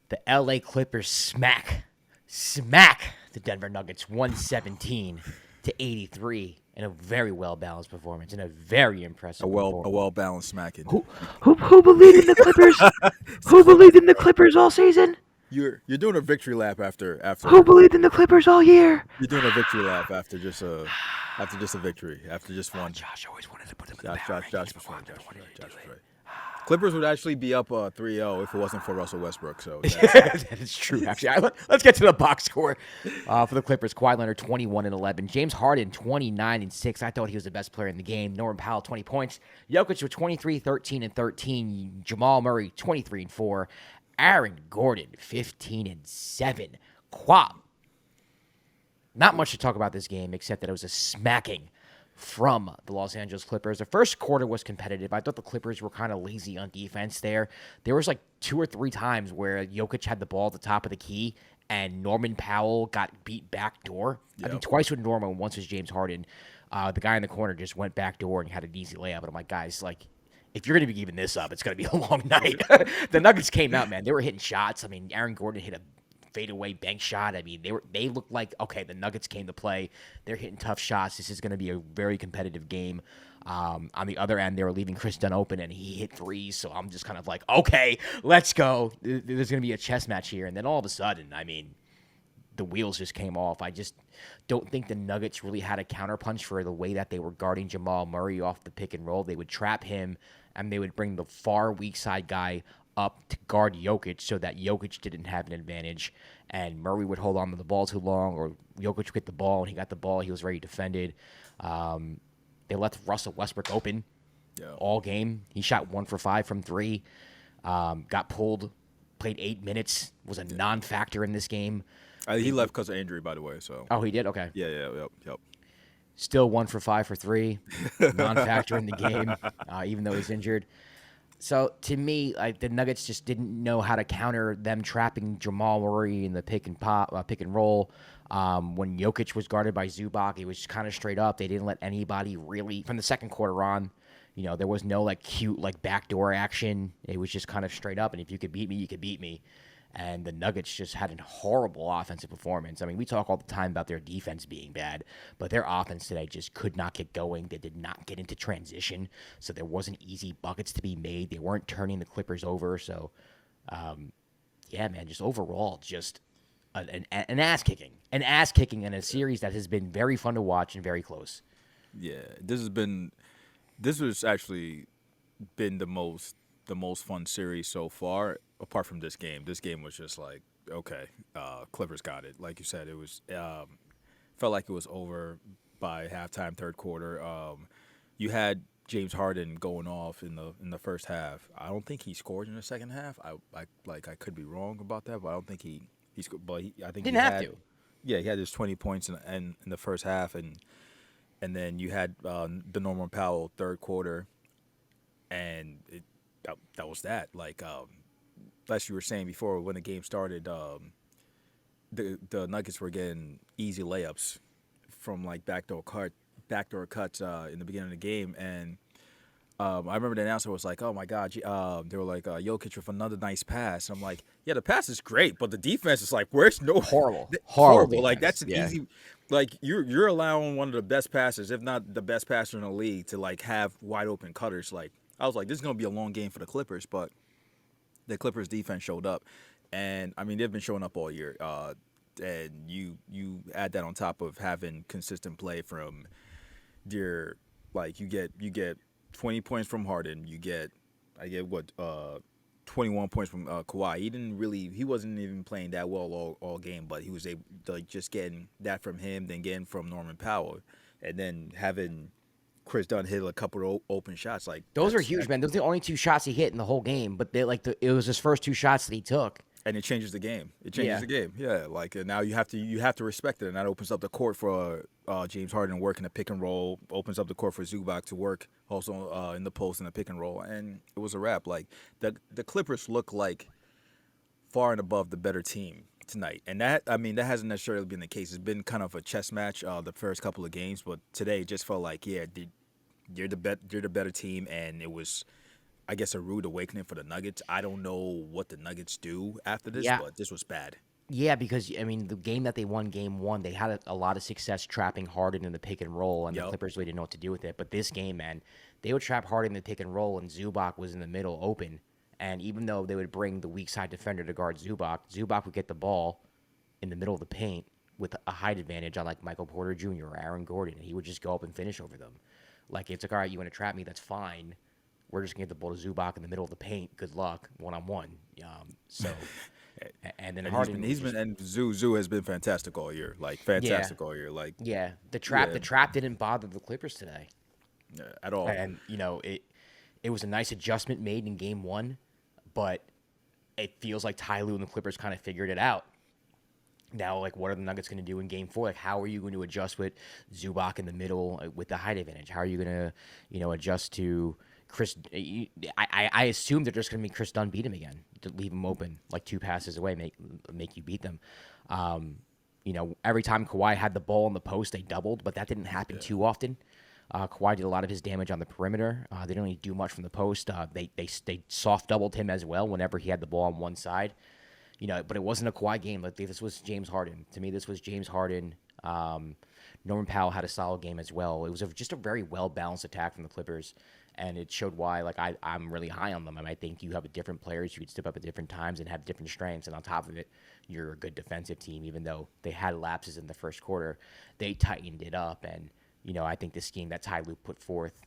The LA Clippers smack the Denver Nuggets 117-83 in a very well-balanced performance and a very impressive performance. well balanced smacking. Who believed in the Clippers? Who believed in the Clippers all season? You're doing a victory lap Who after believed in the Clippers all year? you're doing a victory lap after just a victory after just one. Josh always wanted to put them in the Josh, power Josh, rankings, Josh was but right. never Josh was wanted right. to Josh do was it. right. Clippers would actually be up 3-0 if it wasn't for Russell Westbrook. So That is true, actually. Let's get to the box score for the Clippers. Kawhi Leonard, 21-11. James Harden, 29-6. I thought he was the best player in the game. Norman Powell, 20 points. Jokic with 23, 13, and 13. Jamal Murray, 23 and 4. Aaron Gordon, 15 and 7. Kwab. Not much to talk about this game except that it was a smacking from the Los Angeles Clippers. The first quarter was competitive. I thought the Clippers were kind of lazy on defense there. There was like 2 or 3 times where Jokic had the ball at the top of the key and Norman Powell got beat backdoor. I think twice with Norman, once was James Harden. The guy in the corner just went backdoor and had an easy layup. And I'm like, guys, like, if you're going to be giving this up, it's going to be a long night. The Nuggets came out, man. They were hitting shots. I mean, Aaron Gordon hit a fadeaway bank shot. I mean, they looked like, okay, the Nuggets came to play. They're hitting tough shots. This is going to be a very competitive game. On the other end, they were leaving Chris Dunn open, and he hit threes. So I'm just kind of like, okay, let's go. There's going to be a chess match here. And then all of a sudden, I mean, the wheels just came off. I just don't think the Nuggets really had a counterpunch for the way that they were guarding Jamal Murray off the pick and roll. They would trap him, and they would bring the far weak side guy up to guard Jokic so that Jokic didn't have an advantage, and Murray would hold on to the ball too long, or Jokic would get the ball, and he got the ball. He was very defended. They left Russell Westbrook open all game. He shot 1 for 5 from 3, got pulled, played 8 minutes, was a non-factor in this game. he left because of injury, by the way. So he did? Okay. yep. Still 1 for 5 for 3, non-factor in the game, even though he's injured. So to me, like, the Nuggets just didn't know how to counter them trapping Jamal Murray in the pick and roll. When Jokic was guarded by Zubac, it was kind of straight up. They didn't let anybody really from the second quarter on. You know, there was no like cute like backdoor action. It was just kind of straight up. And if you could beat me, you could beat me. And the Nuggets just had a horrible offensive performance. I mean, we talk all the time about their defense being bad, but their offense today just could not get going. They did not get into transition, so there wasn't easy buckets to be made. They weren't turning the Clippers over. So, yeah, man, just overall, just an ass kicking. An ass kicking in a series that has been very fun to watch and very close. Yeah, this was actually been the most fun series so far, apart from this game. This game was just like, okay, Clippers got it. Like you said, it was felt like it was over by halftime, third quarter. You had James Harden going off in the first half. I don't think he scored in the second half. I could be wrong about that, but I don't think he scored. But I think Didn't have to. Yeah, he had his 20 points in the first half, and then you had the Norman Powell third quarter, and that was that. Like, as you were saying before, when the game started, the Nuggets were getting easy layups from like backdoor cuts in the beginning of the game, and I remember the announcer was like, "Oh my God," they were like, "Jokic with another nice pass." And I'm like, "Yeah, the pass is great, but the defense is like, where's no Horrible Like defense. that's an Yeah. easy, like you're allowing one of the best passers, if not the best passer in the league, to like have wide open cutters. Like I was like, this is gonna be a long game for the Clippers, but the Clippers defense showed up, and I mean they've been showing up all year. And you add that on top of having consistent play from your, like you get 20 points from Harden. I get 21 points from Kawhi. He wasn't even playing that well all game, but he was able to, like, just getting that from him, then getting from Norman Powell, and then having Chris Dunn hit a couple of open shots. Like Those are huge, man. Those are the only 2 shots he hit in the whole game, but it was his first 2 shots that he took. And it changes the game. Yeah, like now you have to respect it, and that opens up the court for James Harden to work in the pick and roll. Opens up the court for Zubac to work also in the post in the pick and roll, and it was a wrap. Like the Clippers look like far and above the better team tonight, and that hasn't necessarily been the case. It's been kind of a chess match the first couple of games, but today it just felt like you're the better team, and it was I guess, a rude awakening for the Nuggets. I don't know what the Nuggets do after this, Yeah. but this was bad. Yeah, because I mean, the game that they won, game one, they had a lot of success trapping Harden in the pick and roll, and the Yep. Clippers really didn't know what to do with it. But this game, man, they would trap Harden in the pick and roll, and Zubac was in the middle open. And even though they would bring the weak side defender to guard Zubac, Zubac would get the ball in the middle of the paint with a height advantage on like Michael Porter Jr. or Aaron Gordon, and he would just go up and finish over them. Like it's like, all right, you want to trap me? That's fine. We're just gonna get the ball to Zubac in the middle of the paint. Good luck, 1-on-1. So. And then And Harden he's been and Zoo has been fantastic all year. Like fantastic all year. Like yeah, the yeah, trap didn't bother the Clippers today, at all. and it was a nice adjustment made in game one, but it feels like Ty Lue and the Clippers kind of figured it out. Now, like, what are the Nuggets going to do in game four? Like, how are you going to adjust with Zubac in the middle with the height advantage? How are you going to, adjust to Chris? I assume they're just going to make Chris Dunn beat him again, to leave him open, like 2 passes away, make you beat them. Every time Kawhi had the ball in the post, they doubled, but that didn't happen too often. Kawhi did a lot of his damage on the perimeter. They didn't really do much from the post. They soft doubled him as well whenever he had the ball on one side. But it wasn't a Kawhi game. Like this was James Harden. To me, this was James Harden. Norman Powell had a solid game as well. It was just a very well-balanced attack from the Clippers, and it showed why I'm really high on them. I think you have different players who could step up at different times and have different strengths, and on top of it, you're a good defensive team. Even though they had lapses in the first quarter, they tightened it up, and I think the scheme that Ty Lue put forth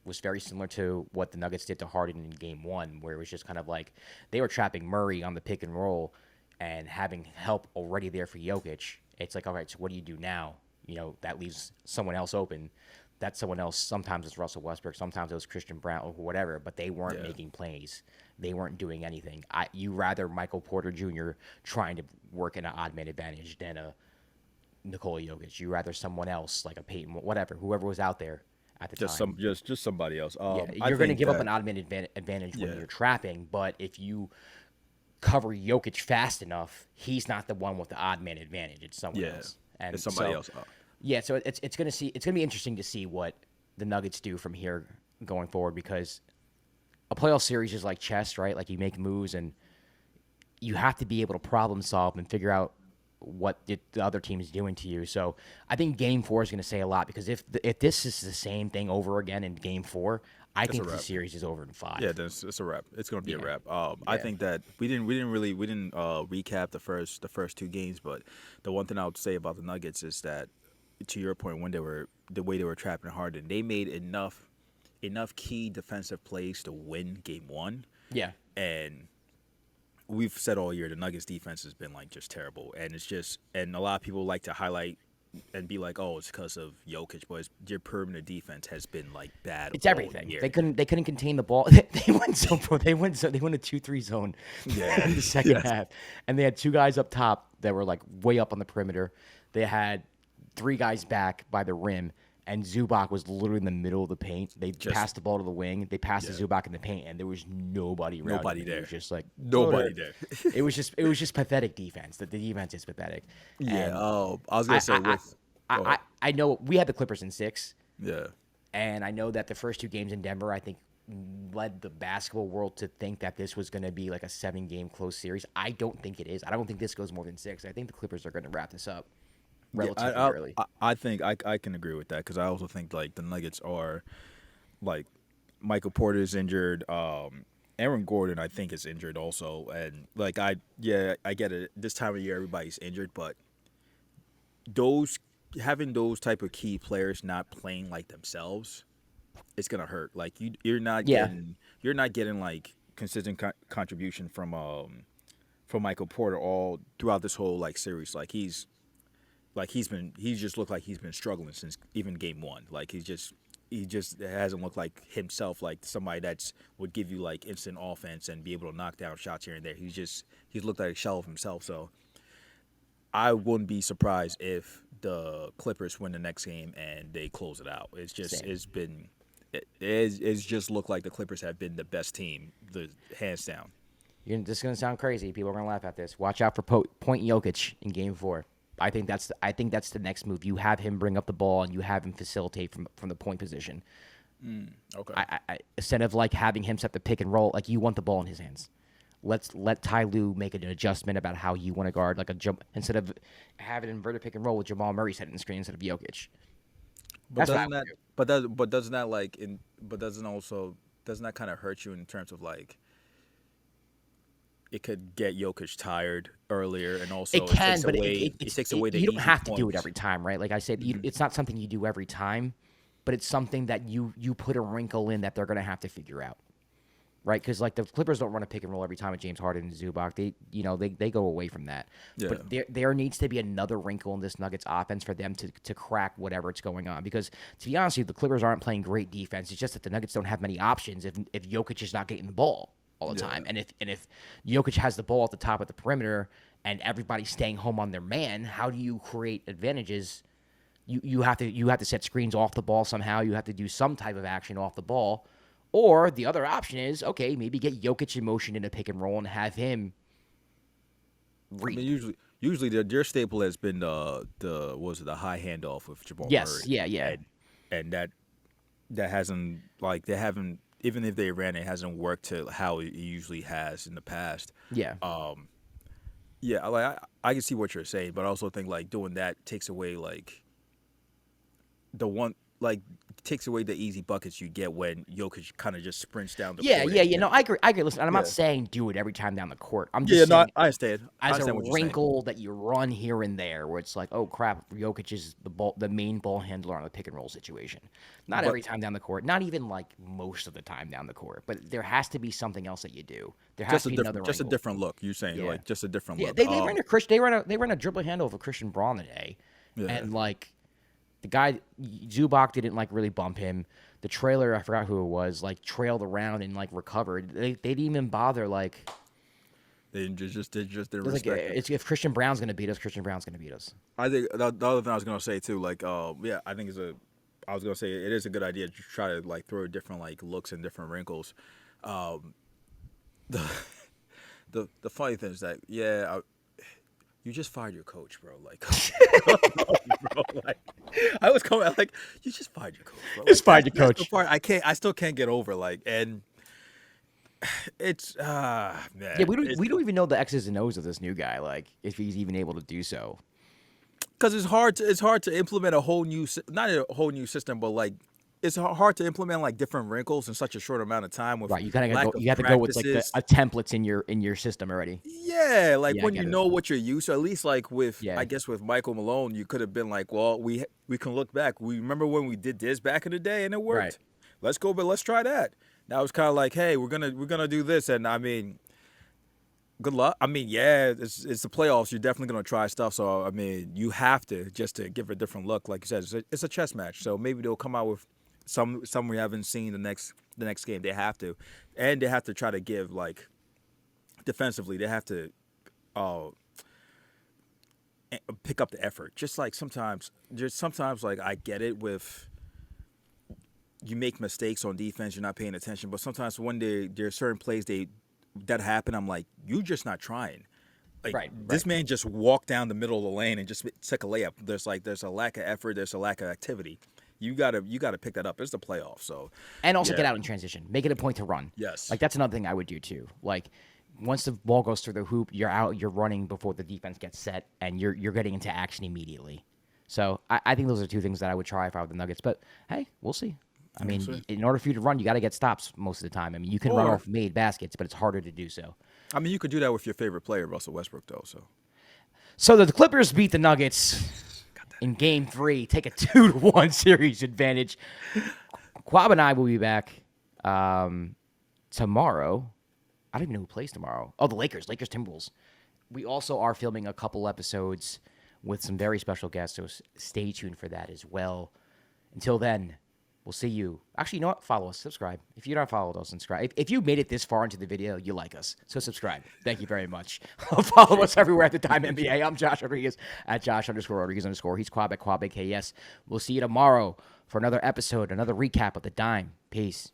was very similar to what the Nuggets did to Harden in game one, where it was just kind of like they were trapping Murray on the pick and roll and having help already there for Jokic. It's like, all right, so what do you do now? That leaves someone else open. That someone else, sometimes it's Russell Westbrook, sometimes it was Christian Brown or whatever, but they weren't making plays. They weren't doing anything. You rather Michael Porter Jr. trying to work in an odd man advantage than a Nikola Jokic. You rather someone else, like a Peyton, whatever, whoever was out there at the time. Just somebody else. You're going to give up an odd man advantage when you're trapping, but if you cover Jokic fast enough, he's not the one with the odd man advantage. It's someone else. And it's somebody else. Yeah, so it's going to be interesting to see what the Nuggets do from here going forward, because a playoff series is like chess, right? Like you make moves and you have to be able to problem solve and figure out what the other team is doing to you. So I think game 4 is going to say a lot, because if this is the same thing over again in game 4, I think the series is over in 5. Yeah, it's a wrap. It's going to be a wrap. I think that we didn't recap the first 2 games, but the one thing I would say about the Nuggets is that, to your point, when the way they were trapping Harden, they made enough key defensive plays to win game 1. Yeah. And we've said all year the Nuggets defense has been just terrible, and a lot of people like to highlight and be like, oh, it's because of Jokic, but your perimeter defense has been bad. It's everything. Year. They couldn't contain the ball. They went a 2-3 zone in the second half, and they had 2 guys up top that were way up on the perimeter. They had 3 guys back by the rim, and Zubac was literally in the middle of the paint. They passed the ball to the wing. They passed to Zubac in the paint, and there was nobody around. Nobody him. there. It was just nobody there. It was just pathetic defense. The defense is pathetic. Yeah. And I was gonna say I know we had the Clippers in 6. Yeah. And I know that the first 2 games in Denver, I think, led the basketball world to think that this was going to be a 7-game close series. I don't think it is. I don't think this goes more than 6. I think the Clippers are going to wrap this up relatively early. I think I can agree with that, because I also think the Nuggets are Michael Porter's injured. Aaron Gordon, I think, is injured also, and I get it. This time of year, everybody's injured, but having those type of key players not playing like themselves, it's gonna hurt. You're not getting consistent contribution from Michael Porter all throughout this whole series. He's just looked like he's been struggling since even game 1. He just hasn't looked like himself, somebody that's would give you instant offense and be able to knock down shots here and there. He's looked like a shell of himself. So I wouldn't be surprised if the Clippers win the next game and they close it out. It's just looked like the Clippers have been the best team, hands down. This is gonna sound crazy. People are gonna laugh at this. Watch out for Point Jokic in game 4. I think that's the next move. You have him bring up the ball and you have him facilitate from the point position. Okay. Instead of like having him set the pick and roll, like you want the ball in his hands. Let's let Ty Lue make an adjustment about how you want to guard, like a jump instead of having an inverted pick and roll with Jamal Murray setting the screen instead of Jokic. But That's what I doesn't would that do. but doesn't that like in but doesn't that kind of hurt you in terms of like it could get Jokic tired earlier, and It also can, but it takes away the you don't easy have to do it points. every time, right? Like I said, it's not something you do every time, but it's something that you put a wrinkle in that they're going to have to figure out, right? Because like the Clippers don't run a pick and roll every time with James Harden and Zubac. They go away from that. Yeah. But there needs to be another wrinkle in this Nuggets offense for them to crack whatever it's going on. Because to be honest with you, the Clippers aren't playing great defense. It's just that the Nuggets don't have many options if Jokic is not getting the ball all the time. And if Jokic has the ball at the top of the perimeter and everybody's staying home on their man, how do you create advantages? You have to set screens off the ball somehow. You have to do some type of action off the ball. Or the other option is, okay, maybe get Jokic in motion in a pick and roll and have him I mean, read. usually their staple has been the what was it, the high handoff with Jamal Yes, Murray, yeah. and that hasn't like they haven't, even if they ran it, hasn't worked to how it usually has in the past. Yeah. Yeah, like I can see what you're saying, but I also think like doing that takes away like the one like takes away the easy buckets you get when Jokic kind of just sprints down the court. No, I agree. I agree. Listen, I'm not Yeah. saying do it every time down the court. I'm Yeah, just no, saying I understand. I as a understand what you're saying. wrinkle that you run here and there, where it's like, oh crap, Jokic is the main ball handler on a pick and roll situation. Not But every time down the court, not even like most of the time down the court, but there has to be something else that you do. There has just to a be different, another just a wrinkle. different look. You're saying Yeah, like just a different yeah. look. They ran a dribble handle for Christian Braun today, Yeah. and like the guy Zubac didn't like really bump him. The trailer, I forgot who it was, like trailed around and like recovered. They didn't even bother like. They just didn't It's like respect it. it's, if Christian Brown's gonna beat us, Christian Brown's gonna beat us. I think the other thing I was gonna say too, like, yeah, I think I was gonna say it is a good idea to try to like throw different like looks and different wrinkles. The the funny thing is that you just fired your coach, bro. Like, bro, like I was coming like you just fired your coach, bro. Like, Just fired your that's coach. the part I still can't get over. Like, and it's man, Yeah, we don't even know the X's and O's of this new guy. Like if he's even able to do so. because it's hard to implement a whole new not a whole new system, but like it's hard to implement like different wrinkles in such a short amount of time with Right, you kind of lack go. of You have to go with like practices. a templates in your system already. Yeah, like Yeah, I when you get it. know what you're used to, at least like with Yeah. I guess with Michael Malone, you could have been like, well, we can look back. We remember when we did this back in the day and it worked. Right. Let's go, but let's try that. Now it's kind of like, hey, we're gonna do this, and I mean, good luck. I mean, yeah, it's the playoffs. You're definitely gonna try stuff. So I mean, you have to just to give it a different look. Like you said, it's a chess match. So maybe they'll come out with some we haven't seen the next game. They have to, and they have to try to give like defensively. They have to pick up the effort. Just sometimes like I get it with you make mistakes on defense, you're not paying attention. But sometimes when there are certain plays that happen, I'm like, you just not trying. Like Right, this man just walked down the middle of the lane and just took a layup. There's a lack of effort. There's a lack of activity. You gotta pick that up. It's the playoffs, so And also yeah. get out in transition. Make it a point to run. Yes. Like that's another thing I would do too. Like once the ball goes through the hoop, you're out, you're running before the defense gets set, and you're getting into action immediately. So I think those are two things that I would try if I were the Nuggets. But hey, we'll see. I mean, see. in order for you to run, you got to get stops most of the time. I mean, you can run Or- off made baskets, but it's harder to do so. I mean, you could do that with your favorite player, Russell Westbrook, though. So So the Clippers beat the Nuggets in Game 3, take a 2-1 series advantage. Kwab and I will be back tomorrow. I don't even know who plays tomorrow. Oh, the Lakers Timberwolves. We also are filming a couple episodes with some very special guests, so stay tuned for that as well. Until then, we'll see you. Actually, you know what? Follow us. Subscribe. If you're not followed us, subscribe. If you made it this far into the video, you like us. So subscribe. Thank you very much. Follow us everywhere at the Time NBA. I'm Josh Rodriguez at Josh_Rodriguez_. He's Kwab at Kwab AKS. We'll see you tomorrow for another episode, another recap of the Dime. Peace.